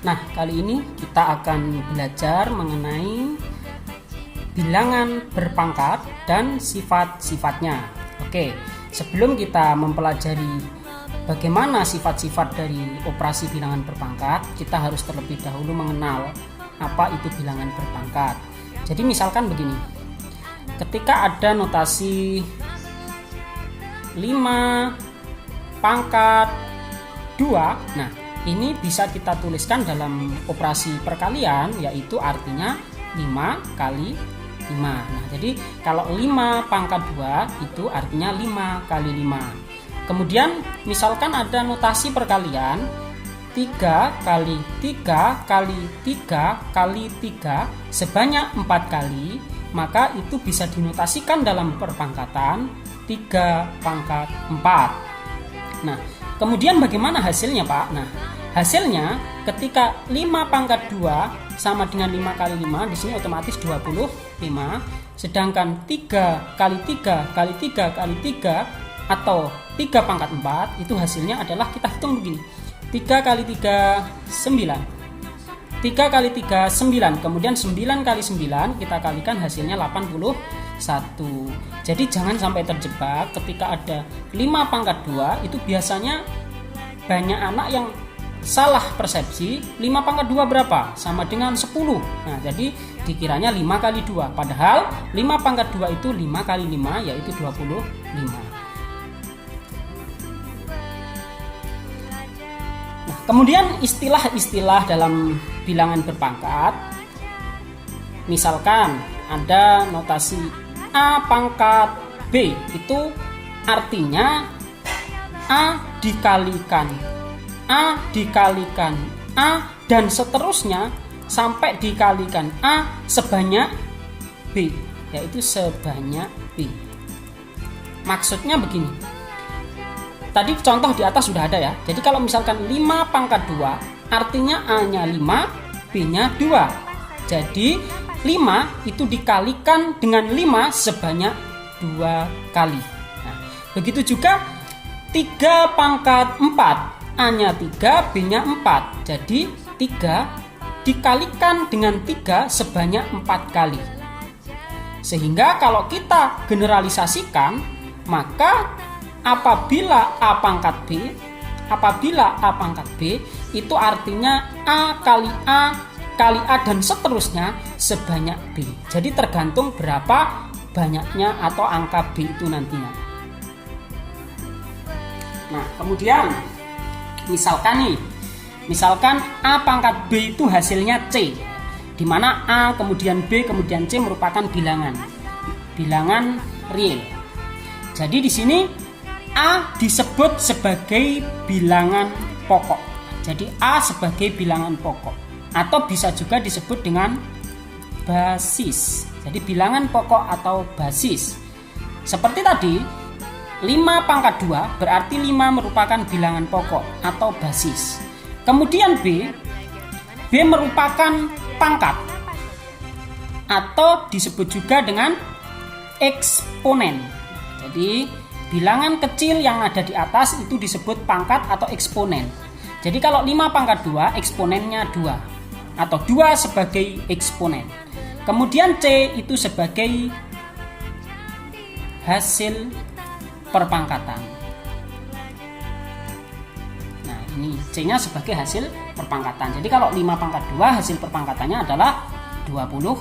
Nah, kali ini kita akan belajar mengenai bilangan berpangkat dan sifat-sifatnya. Oke, sebelum kita mempelajari bagaimana sifat-sifat dari operasi bilangan berpangkat, kita harus terlebih dahulu mengenal apa itu bilangan berpangkat. Jadi misalkan begini, ketika ada notasi 5 pangkat 2, nah ini bisa kita tuliskan dalam operasi perkalian, yaitu artinya 5 kali 5. Nah, jadi kalau 5 pangkat 2 itu artinya 5 kali 5. Kemudian misalkan ada notasi perkalian 3 kali 3 kali 3 kali 3 sebanyak 4 kali, maka itu bisa dinotasikan dalam perpangkatan 3 pangkat 4. Nah, kemudian bagaimana hasilnya, Pak? Nah, hasilnya ketika 5 pangkat 2 sama dengan 5 kali 5, di sini otomatis 25, sedangkan 3 kali 3 kali 3 kali 3 atau 3 pangkat 4 itu hasilnya adalah, kita hitung begini, 3 kali 3 9, 3 kali 3 9, kemudian 9 kali 9 kita kalikan hasilnya 81. Jadi jangan sampai terjebak ketika ada 5 pangkat 2, itu biasanya banyak anak yang salah persepsi. 5 pangkat 2 berapa? Sama dengan 10. Nah, jadi dikiranya 5 kali 2, padahal 5 pangkat 2 itu 5 kali 5, yaitu 25. Nah, kemudian istilah-istilah dalam bilangan berpangkat, misalkan ada notasi A pangkat B, itu artinya A dikalikan A dikalikan A dan seterusnya sampai dikalikan A sebanyak B, yaitu sebanyak B. Maksudnya begini, tadi contoh di atas sudah ada ya. Jadi kalau misalkan 5 pangkat 2 artinya A-nya 5, B-nya 2. Jadi 5 itu dikalikan dengan 5 sebanyak 2 kali. Nah, begitu juga 3 pangkat 4, A-nya 3, B-nya 4. Jadi 3 dikalikan dengan 3 sebanyak 4 kali. Sehingga kalau kita generalisasikan, maka apabila A pangkat B itu artinya A kali A dan seterusnya sebanyak B. Jadi tergantung berapa banyaknya atau angka B itu nantinya. Nah, kemudian misalkan A pangkat B itu hasilnya C, di mana A kemudian B kemudian C merupakan bilangan real. Jadi di sini A disebut sebagai bilangan pokok. Jadi A sebagai bilangan pokok, atau bisa juga disebut dengan basis. Jadi bilangan pokok atau basis. Seperti tadi, 5 pangkat 2 berarti 5 merupakan bilangan pokok atau basis. Kemudian B merupakan pangkat, atau disebut juga dengan eksponen. Jadi bilangan kecil yang ada di atas itu disebut pangkat atau eksponen. Jadi kalau 5 pangkat 2 eksponennya 2, atau 2 sebagai eksponen. Kemudian C itu sebagai hasil perpangkatan. Nah, ini C-nya sebagai hasil perpangkatan. Jadi kalau 5 pangkat 2 hasil perpangkatannya adalah 25.